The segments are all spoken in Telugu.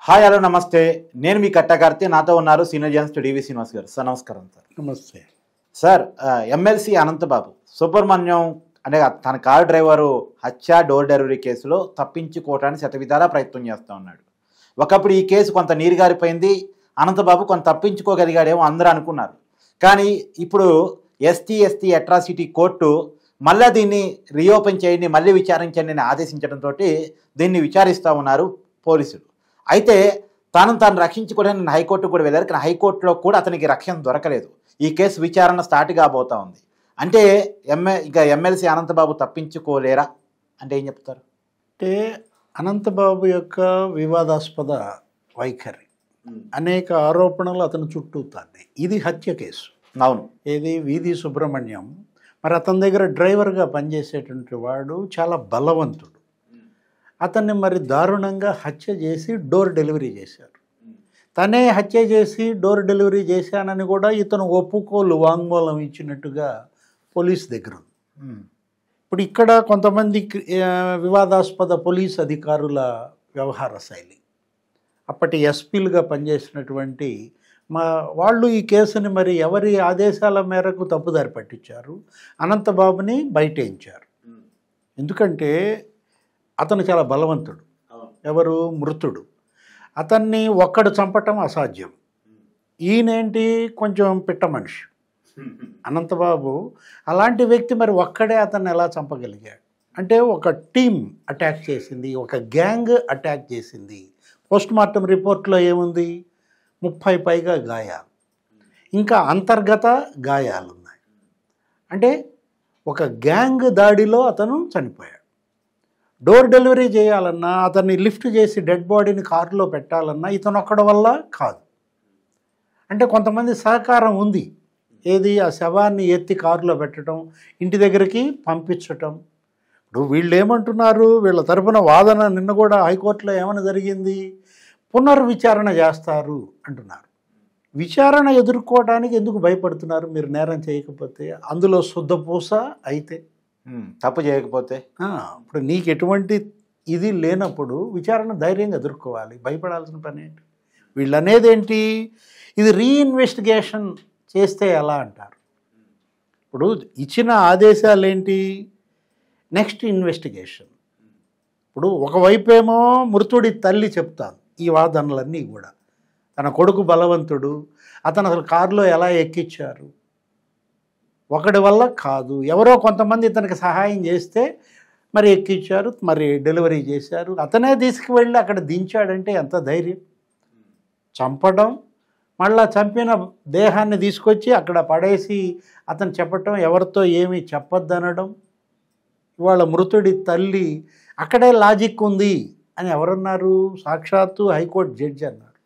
హాయ్ హలో నమస్తే. నేను మీ కట్టకార్తి. నాతో ఉన్నారు సీనియర్ జర్నలిస్ట్ డివి శ్రీనివాస్ గారు. సార్ నమస్కారం. సార్ నమస్తే సార్. ఎమ్మెల్సీ అనంతబాబు సుబ్రహ్మణ్యం అంటే తన కారు డ్రైవరు హత్య డోర్ డెలివరీ కేసులో తప్పించుకోవడానికి శతవిధాలా ప్రయత్నం చేస్తూ ఉన్నాడు. ఒకప్పుడు ఈ కేసు కొంత నీరుగారిపోయింది, అనంతబాబు కొంత తప్పించుకోగలిగాడేమో అందరూ అనుకున్నారు. కానీ ఇప్పుడు ఎస్టీ అట్రాసిటీ కోర్టు మళ్ళీ దీన్ని రీఓపెన్ చేయండి, మళ్ళీ విచారించండి అని ఆదేశించడంతో దీన్ని విచారిస్తూ ఉన్నారు పోలీసులు. అయితే తాను రక్షించుకోవడానికి హైకోర్టు కూడా వెళ్ళారు, కానీ హైకోర్టులో కూడా అతనికి రక్షణ దొరకలేదు. ఈ కేసు విచారణ స్టార్ట్ కాబోతా ఉంది. అంటే ఎమ్మెల్సీ అనంతబాబు తప్పించుకోలేరా అంటే ఏం చెప్తారు? అంటే అనంతబాబు యొక్క వివాదాస్పద వైఖరి, అనేక ఆరోపణలు అతను చుట్టూతాన్ని. ఇది హత్య కేసు. అవును. ఏది వీధి సుబ్రహ్మణ్యం, మరి అతని దగ్గర డ్రైవర్గా పనిచేసేటువంటి వాడు చాలా బలవంతుడు. అతన్ని మరి దారుణంగా హత్య చేసి డోర్ డెలివరీ చేశారు. తనే హత్య చేసి డోర్ డెలివరీ చేశానని కూడా ఇతను ఒప్పుకోలు వాంగ్మూలం ఇచ్చినట్టుగా పోలీస్ దగ్గర ఉంది. ఇప్పుడు ఇక్కడ కొంతమంది వివాదాస్పద పోలీస్ అధికారుల వ్యవహార శైలి, అప్పటి ఎస్పీలుగా పనిచేసినటువంటి వాళ్ళు ఈ కేసుని మరి ఎవరి ఆదేశాల మేరకు తప్పుదారి పట్టించారు, అనంతబాబుని బయటేయించారు. ఎందుకంటే అతను చాలా బలవంతుడు, ఎవరు మృతుడు, అతన్ని ఒక్కడు చంపటం అసాధ్యం. ఈయనేంటి కొంచెం పిట్ట మనిషి అనంతబాబు. అలాంటి వ్యక్తి మరి ఒక్కడే అతన్ని ఎలా చంపగలిగాడు అంటే ఒక టీం అటాక్ చేసింది, ఒక గ్యాంగ్ అటాక్ చేసింది. పోస్ట్ మార్టం రిపోర్ట్లో ఏముంది? 30 పైగా గాయాలు, ఇంకా అంతర్గత గాయాలు ఉన్నాయి. అంటే ఒక గ్యాంగ్ దాడిలో అతను చనిపోయాడు. డోర్ డెలివరీ చేయాలన్నా, అతన్ని లిఫ్ట్ చేసి డెడ్ బాడీని కారులో పెట్టాలన్నా ఇతను ఒక్కడి వల్ల కాదు. అంటే కొంతమంది సహకారం ఉంది. ఏది? ఆ శవాన్ని ఎత్తి కారులో పెట్టడం, ఇంటి దగ్గరికి పంపించటం. ఇప్పుడు వీళ్ళు ఏమంటున్నారు, వీళ్ళ తరపున వాదన నిన్న కూడా హైకోర్టులో ఏమైనా జరిగింది, పునర్విచారణ చేస్తారు అంటున్నారు. విచారణ ఎదుర్కోవడానికి ఎందుకు భయపడుతున్నారు? మీరు నేరం చేయకపోతే, అందులో శుద్ధపూస అయితే, తప్పు చేయకపోతే. ఇప్పుడు నీకు ఎటువంటి ఇది లేనప్పుడు విచారణ ధైర్యంగా ఎదుర్కోవాలి, భయపడాల్సిన పని ఏంటి? వీళ్ళు అనేది ఏంటి, ఇది రీఇన్వెస్టిగేషన్ చేస్తే ఎలా అంటారు. ఇప్పుడు ఇచ్చిన ఆదేశాలు ఏంటి? Next investigation. ఇప్పుడు ఒకవైపేమో మృతుడి తల్లి చెప్తాను ఈ వాదనలన్నీ కూడా. తన కొడుకు బలవంతుడు, అతను అసలు కారులో ఎలా ఎక్కించారు, ఒకడి వల్ల కాదు, ఎవరో కొంతమంది ఇతనికి సహాయం చేస్తే మరి ఎక్కించారు, మరి డెలివరీ చేశారు, అతనే తీసుకువెళ్ళి అక్కడ దించాడంటే ఎంత ధైర్యం? చంపడం, మళ్ళా చంపిన దేహాన్ని తీసుకొచ్చి అక్కడ పడేసి అతను చెప్పటం, ఎవరితో ఏమీ చెప్పొద్దనడం. ఇవాళ మృతుడి తల్లి అక్కడే లాజిక్ ఉంది అని ఎవరన్నారు? సాక్షాత్తు హైకోర్టు జడ్జి అన్నారు.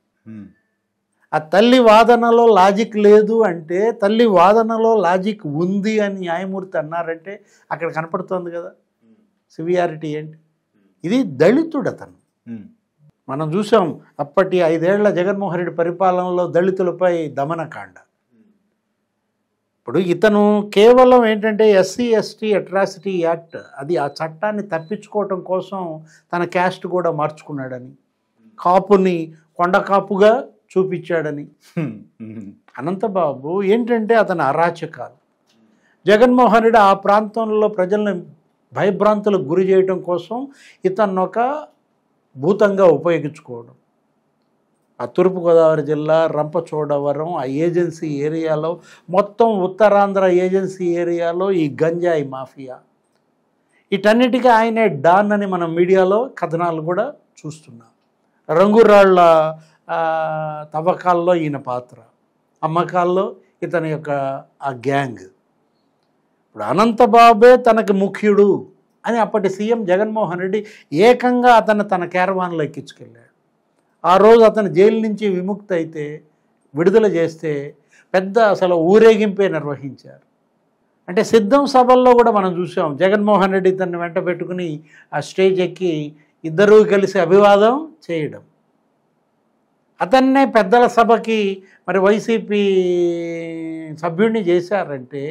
ఆ తల్లి వాదనలో లాజిక్ లేదు అంటే, తల్లి వాదనలో లాజిక్ ఉంది అని న్యాయమూర్తి అన్నారంటే అక్కడ కనపడుతోంది కదా సివియారిటీ ఏంటి. ఇది దళితుడు అతను. మనం చూసాం అప్పటి 5 ఏళ్ల జగన్మోహన్ రెడ్డి పరిపాలనలో దళితులపై దమనకాండ. ఇప్పుడు ఇతను కేవలం ఏంటంటే SC/ST అట్రాసిటీ యాక్ట్, అది ఆ చట్టాన్ని తప్పించుకోవటం కోసం తన క్యాస్ట్ కూడా మార్చుకున్నాడని, కాపుని కొండ కాపుగా చూపించాడని. అనంతబాబు ఏంటంటే అతని అరాచకాలు, జగన్మోహన్ రెడ్డి ఆ ప్రాంతంలో ప్రజల్ని భయభ్రాంతులకు గురి చేయడం కోసం ఇతన్ని ఒక భూతంగా ఉపయోగించుకోవడం. ఆ తూర్పుగోదావరి జిల్లా రంపచోడవరం ఆ ఏజెన్సీ ఏరియాలో, మొత్తం ఉత్తరాంధ్ర ఏజెన్సీ ఏరియాలో ఈ గంజాయి మాఫియా, వీటన్నిటికీ ఆయనే డాన్ అని మనం మీడియాలో కథనాలు కూడా చూస్తున్నాం. రంగురాళ్ల తవ్వకాల్లో ఈయన పాత్ర, అమ్మకాల్లో ఇతని యొక్క ఆ గ్యాంగ్. ఇప్పుడు అనంతబాబే తనకి ముఖ్యుడు అని అప్పటి సీఎం జగన్మోహన్ రెడ్డి ఏకంగా అతను తన క్యారవాన్లో ఎక్కించుకెళ్ళాడు. ఆ రోజు అతను జైలు నుంచి విముక్తి అయితే, విడుదల చేస్తే పెద్ద అసలు ఊరేగింపే నిర్వహించారు. అంటే సిద్ధం సభల్లో కూడా మనం చూసాం, జగన్మోహన్ రెడ్డి తనని వెంట పెట్టుకుని ఆ స్టేజ్ ఎక్కి ఇద్దరూ కలిసి అభివాదం చేయడం. అతన్నే పెద్దల సభకి మరి వైసీపీ సభ్యుడిని చేశారంటే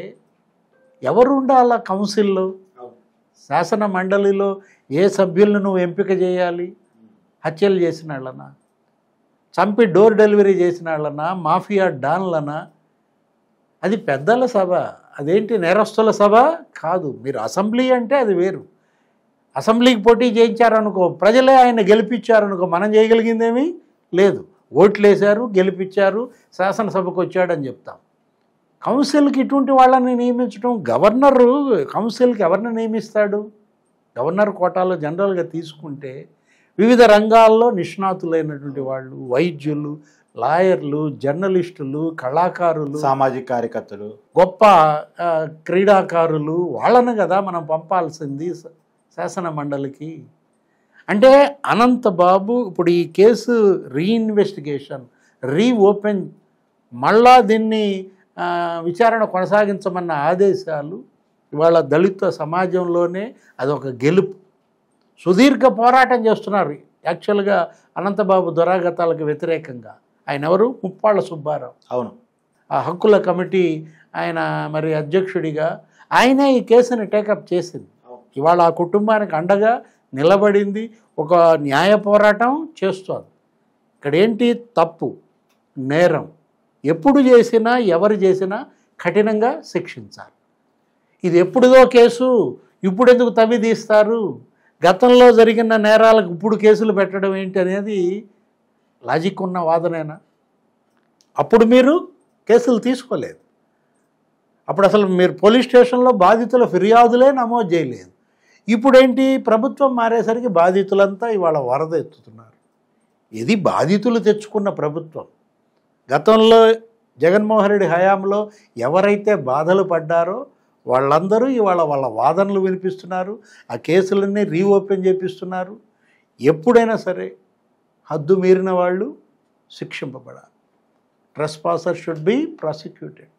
ఎవరు ఉండాలా? కౌన్సిల్లో, శాసన మండలిలో ఏ సభ్యులను నువ్వు ఎంపిక చేయాలి? హత్యలు చేసిన వాళ్ళనా? చంపి డోర్ డెలివరీ చేసిన వాళ్ళనా, మాఫియా డాన్లనా? అది పెద్దల సభ, అదేంటి నేరస్తుల సభ కాదు. మీరు అసెంబ్లీ అంటే అది వేరు. అసెంబ్లీకి పోటీ చేయించారనుకో, ప్రజలే ఆయన గెలిపించారనుకో, మనం చేయగలిగిందేమీ లేదు. ఓట్లు వేశారు, గెలిపించారు, శాసనసభకు వచ్చాడని చెప్తాం. కౌన్సిల్కి ఇటువంటి వాళ్ళని నియమించడం, గవర్నరు కౌన్సిల్కి ఎవరిని నియమిస్తాడు? గవర్నర్ కోటాలో జనరల్గా తీసుకుంటే వివిధ రంగాల్లో నిష్ణాతులైనటువంటి వాళ్ళు, వైద్యులు, లాయర్లు, జర్నలిస్టులు, కళాకారులు, సామాజిక కార్యకర్తలు, గొప్ప క్రీడాకారులు, వాళ్ళను కదా మనం పంపాల్సింది శాసన మండలికి. అంటే అనంతబాబు ఇప్పుడు ఈ కేసు రీఇన్వెస్టిగేషన్, రీఓపెన్, మళ్ళా దీన్ని విచారణ కొనసాగించమన్న ఆదేశాలు ఇవాళ దళిత సమాజంలోనే అదొక గెలుపు. సుదీర్ఘ పోరాటం చేస్తున్నారు యాక్చువల్గా అనంతబాబు దురాగతాలకు వ్యతిరేకంగా. ఆయన ఎవరు? ముప్పాళ్ళ సుబ్బారావు. అవును, ఆ హక్కుల కమిటీ ఆయన మరి అధ్యక్షుడిగా ఆయనే ఈ కేసుని టేకప్ చేసింది. ఇవాళ ఆ కుటుంబానికి అండగా నిలబడింది, ఒక న్యాయ పోరాటం చేస్తోంది. ఇక్కడ ఏంటి తప్పు, నేరం ఎప్పుడు చేసినా ఎవరు చేసినా కఠినంగా శిక్షించాలి. ఇది ఎప్పుడుదో కేసు, ఇప్పుడు ఎందుకు తవ్వి తీస్తారు? గతంలో జరిగిన నేరాలకు ఇప్పుడు కేసులు పెట్టడం ఏంటి అనేది లాజిక్ ఉన్న వాదనేనా? అప్పుడు మీరు కేసులు తీసుకోలేదు, అప్పుడు అసలు మీరు పోలీస్ స్టేషన్లో బాధితుల ఫిర్యాదులే నమోదు చేయలేదు. ఇప్పుడేంటి, ప్రభుత్వం మారేసరికి బాధితులంతా ఇవాళ వరద ఎత్తుతున్నారు. ఇది బాధితులు తెచ్చుకున్న ప్రభుత్వం. గతంలో జగన్మోహన్ రెడ్డి హయాంలో ఎవరైతే బాధలు పడ్డారో వాళ్ళందరూ ఇవాళ వాళ్ళ వాదనలు వినిపిస్తున్నారు, ఆ కేసులన్నీ రీఓపెన్ చేపిస్తున్నారు. ఎప్పుడైనా సరే హద్దు మీరిన వాళ్ళు శిక్షింపబడాలి. ట్రెస్పాసర్ షుడ్ బి ప్రాసిక్యూటెడ్.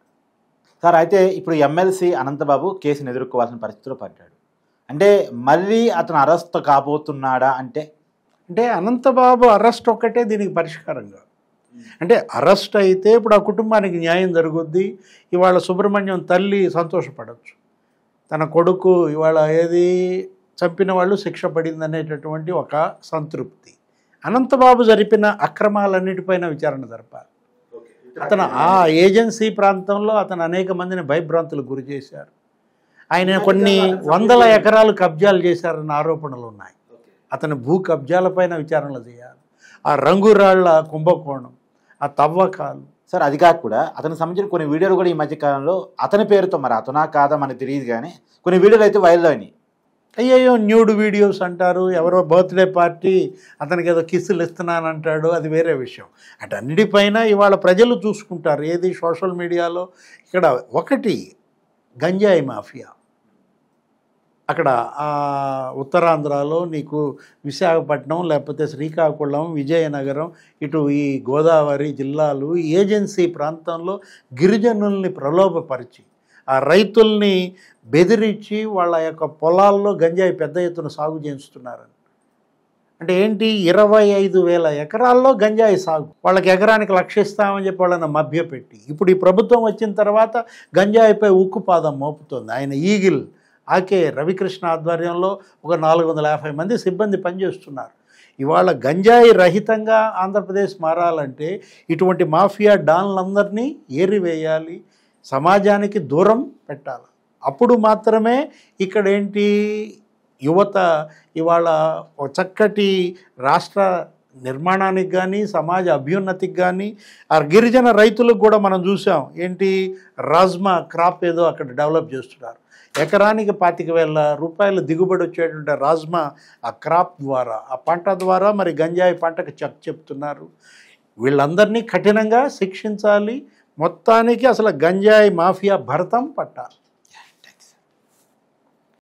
సార్ అయితే ఇప్పుడు ఎమ్మెల్సీ అనంతబాబు కేసును ఎదుర్కోవాల్సిన పరిస్థితిలో పడ్డాడు. అంటే మళ్ళీ అతను అరెస్ట్ కాబోతున్నాడా? అంటే అనంతబాబు అరెస్ట్ ఒక్కటే దీనికి పరిష్కారంగా. అంటే అరెస్ట్ అయితే ఇప్పుడు ఆ కుటుంబానికి న్యాయం జరుగుద్ది. ఇవాళ సుబ్రహ్మణ్యం తల్లి సంతోషపడవచ్చు, తన కొడుకు ఇవాళ ఏది చంపిన వాళ్ళు శిక్ష పడింది అనేటటువంటి ఒక సంతృప్తి. అనంతబాబు జరిపిన అక్రమాలన్నిటిపైన విచారణ జరపాలి. అతను ఆ ఏజెన్సీ ప్రాంతంలో అతను అనేక మందిని భయభ్రాంతులకు గురి చేశారు. ఆయన కొన్ని వందల ఎకరాలు కబ్జాలు చేశారన్న ఆరోపణలు ఉన్నాయి. అతని భూ కబ్జాలపైన విచారణలు చేయాలి. ఆ రంగురాళ్ల కుంభకోణం, ఆ తవ్వకాలు. సార్ అది కాక కూడా అతనికి సంబంధించిన కొన్ని వీడియోలు కూడా ఈ మధ్యకాలంలో అతని పేరుతో, మరి అతనా కాదా మనకు తెలియదు కానీ కొన్ని వీడియోలు అయితే వైరల్ అయినాయి. అయ్యయ్యో న్యూడ్ వీడియోస్ అంటారు, ఎవరో బర్త్డే పార్టీ అతనికి ఏదో కిస్సులు ఇస్తున్నానంటాడు, అది వేరే విషయం. అటన్నిటిపైన ఇవాళ ప్రజలు చూసుకుంటారు. ఏది సోషల్ మీడియాలో. ఇక్కడ ఒకటి గంజాయి మాఫియా. అక్కడ ఉత్తరాంధ్రలో నీకు విశాఖపట్నం, లేకపోతే శ్రీకాకుళం, విజయనగరం, ఇటు ఈ గోదావరి జిల్లాలు, ఏజెన్సీ ప్రాంతంలో గిరిజనుల్ని ప్రలోభపరిచి ఆ రైతుల్ని బెదిరించి వాళ్ళ యొక్క పొలాల్లో గంజాయి పెద్ద ఎత్తున సాగు చేస్తున్నారని. అంటే ఏంటి, 25,000 ఎకరాల్లో గంజాయి సాగు. వాళ్ళకి ఎకరానికి 1,00,000 ఇస్తామని చెప్పి వాళ్ళని మభ్యపెట్టి, ఇప్పుడు ఈ ప్రభుత్వం వచ్చిన తర్వాత గంజాయిపై ఉక్కుపాదం మోపుతోంది. ఆయన ఈగిల్ ఆకే రవికృష్ణ ఆధ్వర్యంలో ఒక 450 మంది సిబ్బంది పనిచేస్తున్నారు. ఇవాళ గంజాయి రహితంగా ఆంధ్రప్రదేశ్ మారాలంటే ఇటువంటి మాఫియా డాన్లందరినీ ఏరివేయాలి, సమాజానికి దూరం పెట్టాలి. అప్పుడు మాత్రమే ఇక్కడ ఏంటి, యువత ఇవాళ ఒక చక్కటి రాష్ట్ర నిర్మాణానికి కానీ సమాజ అభ్యున్నతికి కానీ, ఆ గిరిజన రైతులకు కూడా మనం చూసాం ఏంటి, రాజ్మా క్రాప్ ఏదో అక్కడ డెవలప్ చేస్తున్నారు. ఎకరానికి 25,000 రూపాయలు దిగుబడి వచ్చేటువంటి రాజ్మా ఆ క్రాప్ ద్వారా, ఆ పంట ద్వారా మరి గంజాయి పంటకు చెప్తున్నారు. వీళ్ళందరినీ కఠినంగా శిక్షించాలి. మొత్తానికి అసలు గంజాయి మాఫియా భరతం పట్టాలి.